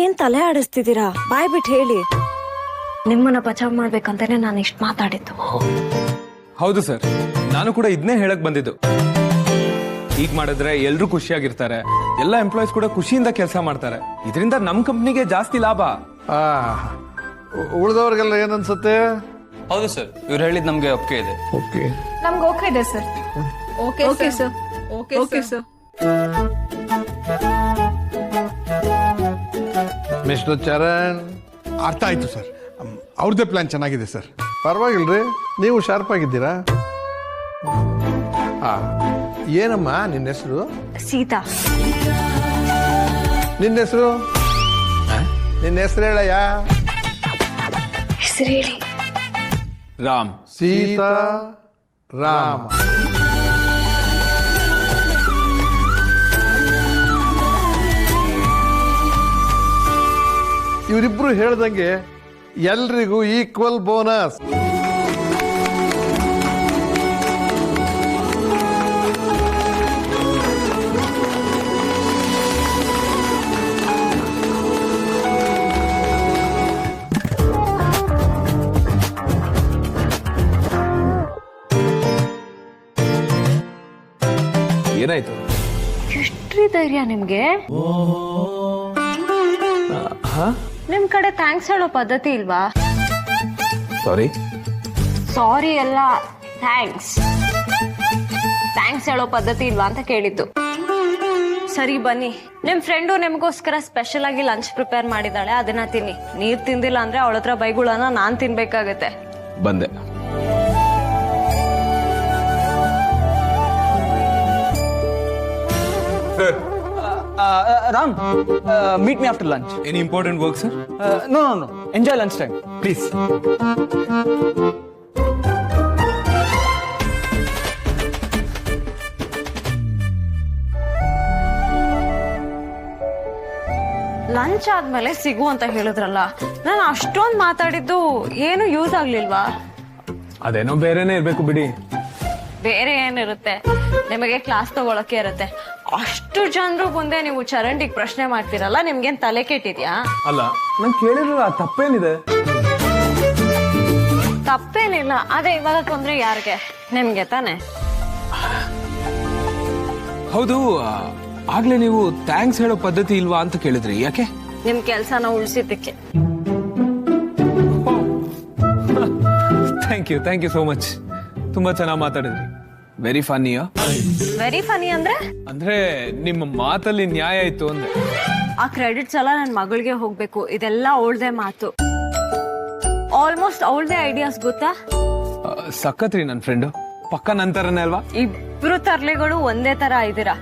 ಏನ್ ತಲೆ ಆಡಿಸ್ತಿದ್ದೀರಾ? ಬಾಯ್ ಬಿಟ್ಟು ಹೇಳಿ. ನಿಮ್ಮನ್ನ ಬಚಾವ್ ಮಾಡ್ಬೇಕಂತಾನೆ ನಾನು ಇಷ್ಟು ಮಾತಾಡಿದ್ದು. ಹೌದು ಸರ್, ನಾನು ಕೂಡ ಇದನ್ನೇ ಹೇಳಕ್ ಬಂದಿದ್ದು. ಈಗ ಮಾಡಿದ್ರೆ ಎಲ್ರು ಖುಷಿಯಾಗಿರ್ತಾರೆ, ಎಲ್ಲ ಎಂಪ್ಲಾಯೀಸ್ ಕೂಡ ಖುಷಿಯಿಂದ ಕೆಲಸ ಮಾಡ್ತಾರೆ. ಇದರಿಂದ ನಮ್ ಕಂಪ್ನಿಗೆ ಜಾಸ್ತಿ ಲಾಭ. ಉಳಿದವ್ರಿಗೆಲ್ಲ ಏನನ್ಸುತ್ತೆ? ಹೌದು ಸರ್, ಇವ್ರು ಹೇಳಿದ್ ನಮ್ಗೆ ಒಪ್ಪಿಗೆ ಇದೆ. ಓಕೆ, ನಮ್ಗೆ ಓಕೆ ಇದೆ sir. Okay sir. Okay sir. Mister Charan, ಅರ್ಥ ಆಯ್ತು ಸರ್. ಅವ್ರದ್ದೇ ಪ್ಲಾನ್ ಚೆನ್ನಾಗಿದೆ ಸರ್. ಪರವಾಗಿಲ್ರಿ, ನೀವು ಶಾರ್ಪ್ ಆಗಿದ್ದೀರಾ. ಏನಮ್ಮ ನಿನ್ನ ಹೆಸರು? ಸೀತಾ. ನಿನ್ನ ಹೆಸರು? ನಿನ್ನ ಹೆಸರು ಹೇಳಯ್ಯ. ಹೆಸರು ಹೇಳಿ. ರಾಮ್. ಸೀತಾ ರಾಮ. ಇವರಿಬ್ರು ಹೇಳ್ದಂಗೆ ಎಲ್ರಿಗೂ ಈಕ್ವಲ್ ಬೋನಸ್. ಏನಾಯ್ತು? ಎಷ್ಟ್ರಿ ಧೈರ್ಯ ನಿಮ್ಗೆ? ನಿಮ್ ಕಡೆ ಥ್ಯಾಂಕ್ಸ್ ಹೇಳೋ ಪದ್ಧತಿ ಇಲ್ವಾ? ಸಾರಿ ಅಲ್ಲ, ಥ್ಯಾಂಕ್ಸ್ ಹೇಳೋ ಪದ್ಧತಿ ಇಲ್ವಾ ಅಂತ ಕೇಳಿದ್ದು. ಸರಿ ಬನ್ನಿ, ನಿಮ್ ಫ್ರೆಂಡು ನಿಮ್ಗೋಸ್ಕರ ಸ್ಪೆಷಲ್ ಆಗಿ ಲಂಚ್ ಪ್ರಿಪೇರ್ ಮಾಡಿದಾಳೆ, ಅದನ್ನ ತಿನ್ನಿ. ನೀವ್ ತಿಂದಿಲ್ಲ ಅಂದ್ರೆ ಅವಳ ಹತ್ರ ಬೈಗುಳನ ನಾನ್ ತಿನ್ಬೇಕಾಗತ್ತೆ. ಬಂದೆ. Ram, meet me after lunch. Any important work, sir? No. Enjoy lunch time, please. Lunch ಆದ್ಮೇಲೆ ಸಿಗು ಅಂತ ಹೇಳಿದ್ರಲ್ಲ, ನಾನು ಅಷ್ಟೊಂದ್ ಮಾತಾಡಿದ್ದು ಏನು ಯೂಸ್ ಆಗ್ಲಿಲ್ವಾ? ಅದೇನೋ ಬೇರೆನೇ ಇರ್ಬೇಕು ಬಿಡಿ. ಬೇರೆ ಏನಿರುತ್ತೆ, ನಿಮಗೆ ಕ್ಲಾಸ್ ತಗೊಳಕ್ಕೆ ಇರುತ್ತೆ. ಅಷ್ಟು ಜನರು ಮುಂದೆ ನೀವು ಚರಂಡಿಗೆ ಪ್ರಶ್ನೆ ಮಾಡ್ತೀರಲ್ಲ, ನಿಮ್ಗೇನ್ ತಲೆ ಕೆಟ್ಟಿದ್ಯಾ? ಅಲ್ಲ, ನಾನು ಕೇಳಿರಲ್ಲ, ತಪ್ಪೇನಿದೆ? ತಪ್ಪೇನಿಲ್ಲ, ಅದೇ ಇವಾಗ ತೊಂದ್ರೆ ಯಾರಿಗೆ? ನಿಮ್ಗೆ ತಾನೆ. ಹೌದು, ಆಗ್ಲೇ ನೀವು ಥ್ಯಾಂಕ್ಸ್ ಹೇಳೋ ಪದ್ಧತಿ ಇಲ್ವಾ ಅಂತ ಕೇಳಿದ್ರಿ, ಯಾಕೆ? ನಿಮ್ ಕೆಲ್ಸನ ಉಳಿಸಿದ್ದಕ್ಕೆ. Thank you so much. ತುಂಬಾ ಚೆನ್ನಾಗಿ ಮಾತಾಡಿದ್ರಿ. ವೆರಿ ಫನ್ನಿಯಾ? ವೆರಿ ಫನಿ ಅಂದ್ರೆ ನಿಮ್ಮ ಮಾತಲ್ಲಿ ನ್ಯಾಯ ಇತ್ತು ಅಂದೆ. ಆ ಕ್ರೆಡಿಟ್ಸ್ ಎಲ್ಲ ನನ್ ಮಗಳಿಗೆ ಹೋಗ್ಬೇಕು. ಇದೆಲ್ಲ ಅವಳದೇ ಮಾತು, ಆಲ್ಮೋಸ್ಟ್ ಅವಳದೇ ಐಡಿಯಾಸ್. ಗೊತ್ತಾ? ಸಖತ್ರಿ ನನ್ ಫ್ರೆಂಡು, ಪಕ್ಕ ನಂತರನೇ ಅಲ್ವಾ? ಇಬ್ರು ತರ್ಲೆಗಳು ಒಂದೇ ತರ ಇದ್ದೀರಾ.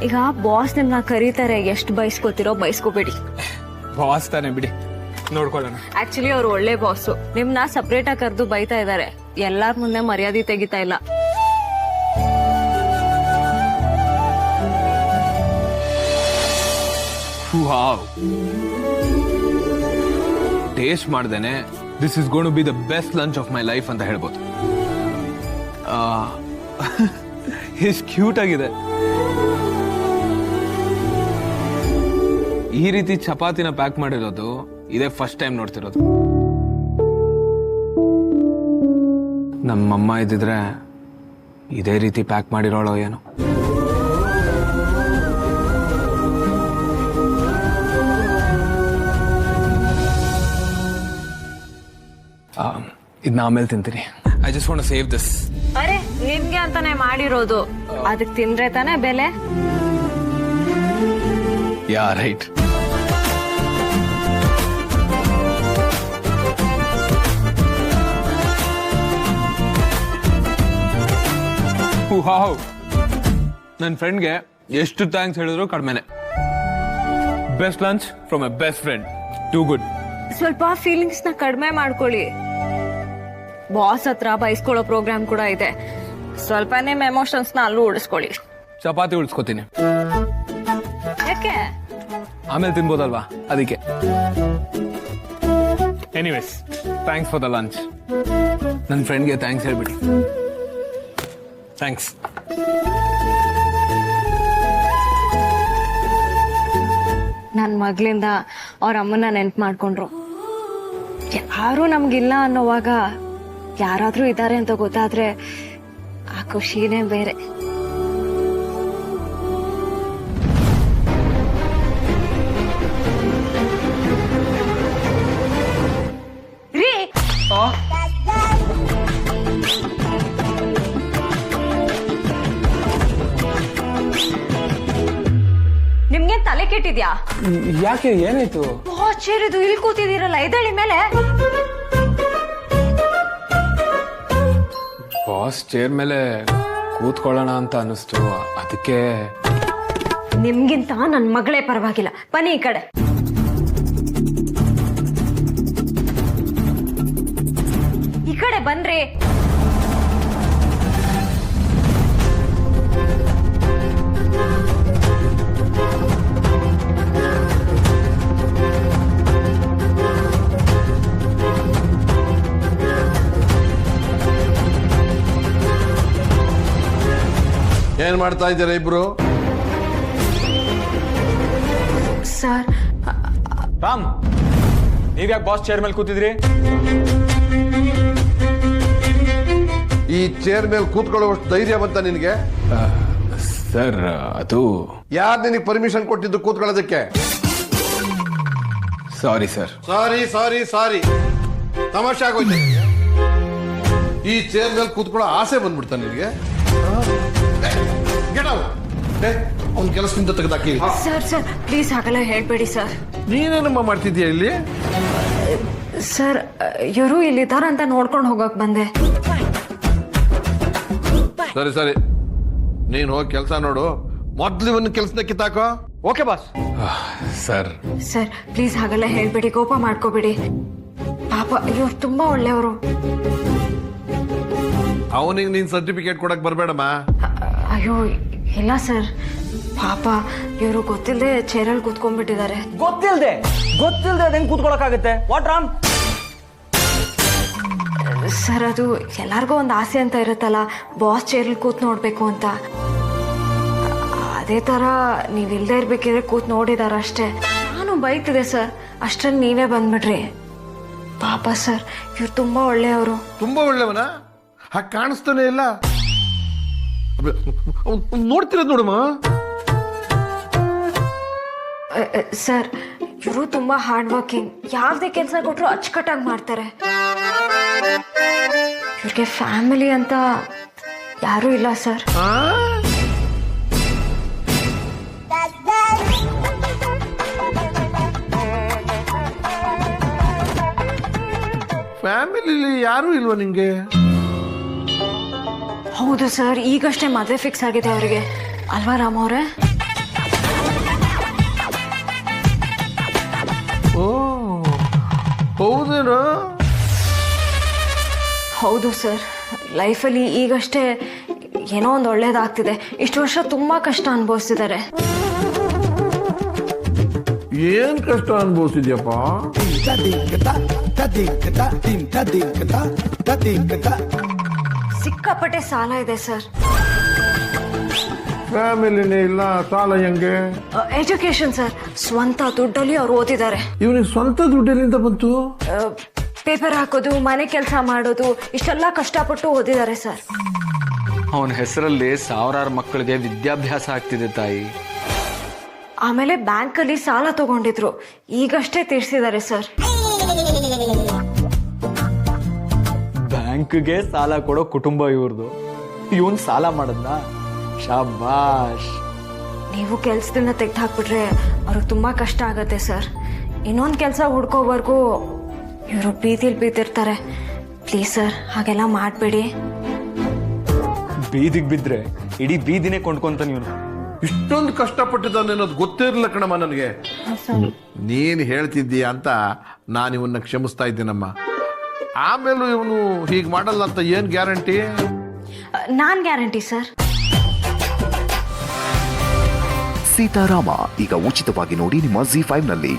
ಈಗ ಬಾಸ್ ನಿಮ್ನ ಕರೀತಾರೆ, ಎಷ್ಟು ಬೈಸ್ಕೋತಿರೋ ಬೈಸ್ಕೋಬೇಡಿ. ಬಾಸ್ ತಾನೆ ಬಿಡಿ, ನೋಡ್ಕೊಳ್ಳೋಣ. ಆಕ್ಚುಲಿ ಅವ್ರು ಒಳ್ಳೆ ಬಾಸು. ನಿಮ್ನ ಸಪ್ರೇಟ್ ಆಗಿ ಕರೆದು ಬೈತಾ ಇದಾರೆ, ಎಲ್ಲಾರ ಮುಂದೆ ಮರ್ಯಾದೆ ತೆಗಿತಾ ಇಲ್ಲ. ಟೇಸ್ಟ್ ಮಾಡ್ದೇನೆ this is going to be the best lunch of my life ಅಂತ ಹೇಳ್ಬೋದು. ಎಷ್ಟು ಕ್ಯೂಟ್ ಆಗಿದೆ. ಈ ರೀತಿ ಚಪಾತಿನ ಪ್ಯಾಕ್ ಮಾಡಿರೋದು ಇದೇ ಫಸ್ಟ್ ಟೈಮ್ ನೋಡ್ತಿರೋದು. ನಮ್ಮಮ್ಮ ಇದ್ದಿದ್ರೆ ಇದೇ ರೀತಿ ಪ್ಯಾಕ್ ಮಾಡಿರೋಳೋ ಏನೋ. ಇದನ್ನ ಆಮೇಲೆ ತಿಂತೀನಿ. I just want to save this. ಅರೆ, ನಿಮ್ಗೆ ಅಂತಾನೆ ಮಾಡಿರೋದು, ಅದಕ್ಕೆ ತಿಂದ್ರೆ ತಾನೇ ಬೆಲೆ. Yeah right. ವಾವ್, ನನ್ನ ಫ್ರೆಂಡ್ಗೆ ಎಷ್ಟು ಥ್ಯಾಂಕ್ಸ್ ಹೇಳಿದ್ರು ಕಡಿಮೆನೆ. Best lunch from a best friend. Too good. ಸ್ವಲ್ಪ ಫೀಲಿಂಗ್ಸ್ ನ ಕಡಿಮೆ ಮಾಡ್ಕೊಳ್ಳಿ. ಬಾಸ್ ಹತ್ರ ಬೈಸ್ಕೊಳ್ಳೋ ಪ್ರೋಗ್ರಾಮ್ ಕೂಡ ಇದೆ. ಸ್ವಲ್ಪ ನಿಮ್ ಎಮೋಷನ್ಸ್ ನ ಅಲ್ಲೂ ಉಳಿಸ್ಕೊಳ್ಳಿ. ಚಪಾತಿ ಉಳಿಸ್ಕೊತೀನಿ. ಯಾಕೆ? ಆಮೇಲೆ ತಿನ್ಬೋದಲ್ವಾ, ಅದಕ್ಕೆ. Anyways, thanks for the lunch. ನನ್ನ ಫ್ರೆಂಡ್ಗೆ ಥ್ಯಾಂಕ್ಸ್ ಹೇಳ್ಬಿಡಿ. ಥ್ಯಾಂಕ್ಸ್. ನನ್ನ ಮಗಳಿಂದ ಅವ್ರ ಅಮ್ಮನ ನೆನ್ಪು ಮಾಡ್ಕೊಂಡ್ರು. ಯಾರು ನಮ್ಗಿಲ್ಲ ಅನ್ನೋವಾಗ ಯಾರಾದ್ರೂ ಇದ್ದಾರೆ ಅಂತ ಗೊತ್ತಾದ್ರೆ ಆ ಖುಷಿನೇ ಬೇರೆ. ರೀ ನಿಮ್ಗೆ ತಲೆ ಕೆಟ್ಟಿದ್ಯಾ? ಯಾಕೆ ಏನಾಯ್ತು? ಚೇರ್ ಇದು ಇಲ್ಲಿ ಕೂತಿದ್ದೀರಲ್ಲ, ಎದಳಿ ಮೇಲೆ. ಬಾಸ್ ಚೇರ್ ಮೇಲೆ ಕೂತ್ಕೊಳ್ಳೋಣ ಅಂತ ಅನಿಸ್ತು, ಅದಕ್ಕೆ. ನಿಮ್ಗಿಂತ ನನ್ ಮಗಳೇ ಪರವಾಗಿಲ್ಲ, ಬನ್ನಿ ಈ ಕಡೆ. ಈ ಕಡೆ ಬನ್ರಿ. ಏನ್ ಮಾಡ್ತಾ ಇದ್ದೀರಾ ಇಬ್ರು? ಸರ್, ರಾಮ್, ನೀವ್ಯಾಕೆ ಬಾಸ್ ಚೇರ್ ಮೇಲೆ ಕೂತಿದ್ರಿ? ಈ ಚೇರ್ ಮೇಲೆ ಕೂತ್ಕೊಳ್ಳುವಷ್ಟು ಧೈರ್ಯ ಬಂತ ನಿನಗೆ? ಸರ್, ಅದು ಯಾರು ನಿನಗೆ ಪರ್ಮಿಷನ್ ಕೊಟ್ಟಿದ್ದು ಕೂತ್ಕೊಳ್ಳೋದಕ್ಕೆ? Sorry sir. ಸಾರಿ ಸಾರಿ ಸಾರಿ, ತಮಾಷೆ ಆಗೋಯ್ತು. ಈ ಚೇರ್ ಮೇಲೆ ಕೂತ್ಕೊಳ್ಳೋ ಆಸೆ ಬಂದ್ಬಿಡ್ತಾ ನಿನಗೆ? ಅವ್ನ ಕೆಲಸದಿಂದ ತೆಗೆದಾಕಿ. ಸರ್ ಸರ್ ಪ್ಲೀಸ್ ಹಾಗೆಲ್ಲ ಹೇಳ್ಬೇಡಿ ಸರ್. ನೀನೇನಮ್ಮ ಮಾಡ್ತಿದ್ಯಾ ಇಲ್ಲಿ? ಸರ್, ಇವರು ಇಲ್ಲಿದ್ದಾರಂತ ನೋಡ್ಕೊಂಡು ಹೋಗಕ್ ಬಂದೆ. ಸರಿ ಸರಿ, ನೀನ್ ಹೋಗಿ ಕೆಲಸ ನೋಡು. ಮೊದ್ಲು ಇವನ್ ಕೆಲಸದ ಕಿತ್ತಾಕೋ. Okay boss. Sir sir please ಹಾಗೆಲ್ಲ ಹೇಳ್ಬೇಡಿ, ಕೋಪ ಮಾಡ್ಕೋಬೇಡಿ. ಪಾಪ ಇವ್ರು ತುಂಬಾ ಒಳ್ಳೆಯವರು. ಅವನಿಗೆ ನೀನ್ ಸರ್ಟಿಫಿಕೇಟ್ ಕೊಡಕ್ ಬರ್ಬೇಡಮ್ಮ. ಅಯ್ಯೋ ಇಲ್ಲ ಸರ್, ಪಾಪ ಇವರು ಗೊತ್ತಿಲ್ಲದೆ ಚೇರಲ್ಲಿ ಕೂತ್ಕೊಂಡ್ಬಿಟ್ಟಿದ್ದಾರೆ. ಗೊತ್ತಿಲ್ದೆ ಅದ್ ಹೆಂಗ್ ಕೂತ್ಕೊಳಕಾಗತ್ತೆ? ವಾಟ್ ರಾಮ್? ಸರ್, ಅದು ಎಲ್ಲಾರ್ಗು ಒಂದು ಆಸೆ ಅಂತ ಇರುತ್ತಲ್ಲ, ಬಾಸ್ ಚೇರಲ್ಲಿ ಕೂತ್ ನೋಡ್ಬೇಕು ಅಂತ. ಅದೇ ತರ ನೀವಿಲ್ದೇ ಇರ್ಬೇಕಿದ್ರೆ ಕೂತ್ ನೋಡಿದಾರ ಅಷ್ಟೇ. ನಾನು ಬೈತಿದೆ ಸರ್, ಅಷ್ಟ್ರಲ್ಲಿ ನೀವೇ ಬಂದ್ಬಿಟ್ರಿ. ಪಾಪ ಸರ್, ಇವ್ರು ತುಂಬಾ ಒಳ್ಳೆಯವರು. ತುಂಬಾ ಒಳ್ಳೆಯವನ? ಹಾಗೆ ಕಾಣಿಸ್ತಾನೆ ಇಲ್ಲ. ನೋಡ್ತಿರೋದ್ ನೋಡಮ್ಮ. ಸರ್, ಇವರು ತುಂಬಾ ಹಾರ್ಡ್ ವರ್ಕಿಂಗ್. ಯಾವ್ದೇ ಕೆಲಸ ಕೊಟ್ರು ಅಚ್ಚುಕಟ್ಟಾಗಿ ಮಾಡ್ತಾರೆ. ಇವ್ರಿಗೆ ಫ್ಯಾಮಿಲಿ ಅಂತ ಯಾರೂ ಇಲ್ಲ ಸರ್. ಫ್ಯಾಮಿಲಿಲಿ ಯಾರು ಇಲ್ವಾ ನಿಂಗೆ? ಹೌದು ಸರ್, ಈಗಷ್ಟೇ ಮದುವೆ ಫಿಕ್ಸ್ ಆಗಿದೆ ಅವರಿಗೆ, ಅಲ್ವಾ ರಾಮ್ ಅವರೇ? ಓ ಹೌದೇನೋ? ಹೌದು ಸರ್, ಲೈಫಲ್ಲಿ ಈಗಷ್ಟೇ ಏನೋ ಒಂದು ಒಳ್ಳೇದಾಗ್ತಿದೆ. ಇಷ್ಟು ವರ್ಷ ತುಂಬಾ ಕಷ್ಟ ಅನುಭವಿಸಿದ್ದಾರೆ. ಏನ್ ಕಷ್ಟ ಅನುಭವಿಸಿದ್ಯಪ್ಪ? ಸಿಕ್ಕಾಪಟ್ಟೆ ಸಾಲ ಇದೆ ಸರ್. ಫ್ಯಾಮಿಲಿನೇ ಇಲ್ಲ, ಸಾಲ ಹೆಂಗೆ? ಎಜುಕೇಶನ್ ಸರ್, ಸ್ವಂತ ದುಡ್ಡಲ್ಲಿ ಅವ್ರು ಓದಿದ್ದಾರೆ. ಇವನಿಗೆ ಸ್ವಂತ ದುಡ್ಡಿನಿಂದ ಬಂತು? ಪೇಪರ್ ಹಾಕೋದು, ಮನೆ ಕೆಲಸ ಮಾಡೋದು, ಇಷ್ಟೆಲ್ಲ ಕಷ್ಟಪಟ್ಟು ಓದಿದ್ದಾರೆ ಸರ್. ಅವನ ಹೆಸರಲ್ಲಿ ಸಾವಿರಾರು ಮಕ್ಕಳಿಗೆ ವಿದ್ಯಾಭ್ಯಾಸ ಆಗ್ತಿದೆ ತಾಯಿ. ಆಮೇಲೆ ಬ್ಯಾಂಕಲ್ಲಿ ಸಾಲ ತಗೊಂಡಿದ್ರು, ಈಗಷ್ಟೇ ತೀರ್ಸಿದ್ದಾರೆ ಸರ್. ಬ್ಯಾಂಕ್ಗೆ ಸಾಲ ಕೊಡೋ ಕುಟುಂಬ ಇವ್ರದು. ಇವನ್ ಸಾಲ ಮಾಡದ್ನ? ಶಾಬಾಷ್. ನೀವು ಕೆಲ್ಸದಿಂದ ತೆಗ್ದು ಹಾಕ್ಬಿಟ್ರೆ ಅವ್ರಿಗೆ ತುಂಬಾ ಕಷ್ಟ ಆಗತ್ತೆ ಸರ್. ಇನ್ನೊಂದು ಕೆಲಸ ಹುಡ್ಕೋವರೆಗೂ ಇವರು ಬೀದಿಲ್ ಬಿದ್ದಿರ್ತಾರೆ. ಪ್ಲೀಸ್ ಸರ್, ಹಾಗೆಲ್ಲ ಮಾಡಬೇಡಿ. ಬೀದಿಗೆ ಬಿದ್ರೆ ಇಡೀ ಬೀದಿನೇ ಕೊಂಡ್ಕೊಂತ ಇವನು. ಇಷ್ಟೊಂದು ಕಷ್ಟಪಟ್ಟಿದ್ದಾನೆ ಅನ್ನೋದು ಗೊತ್ತೇ ಇರಲಿಲ್ಲ ಕಣಮ್ಮ ನನಗೆ. ನೀನ್ ಹೇಳ್ತಿದ್ದೀಯ ಅಂತ ನಾನು ಇವನ್ನ ಕ್ಷಮಿಸ್ತಾ ಇದ್ದೀನಮ್ಮ. ಆಮೇಲೂ ಇವನು ಹೀಗೆ ಮಾಡಲ್ಲ ಅಂತ ಏನ್ ಗ್ಯಾರಂಟಿ? ನಾನ್ ಗ್ಯಾರಂಟಿ ಸರ್. ಸೀತಾರಾಮ ಈಗ ಉಚಿತವಾಗಿ ನೋಡಿ ನಿಮ್ಮ ZEE5 ನಲ್ಲಿ.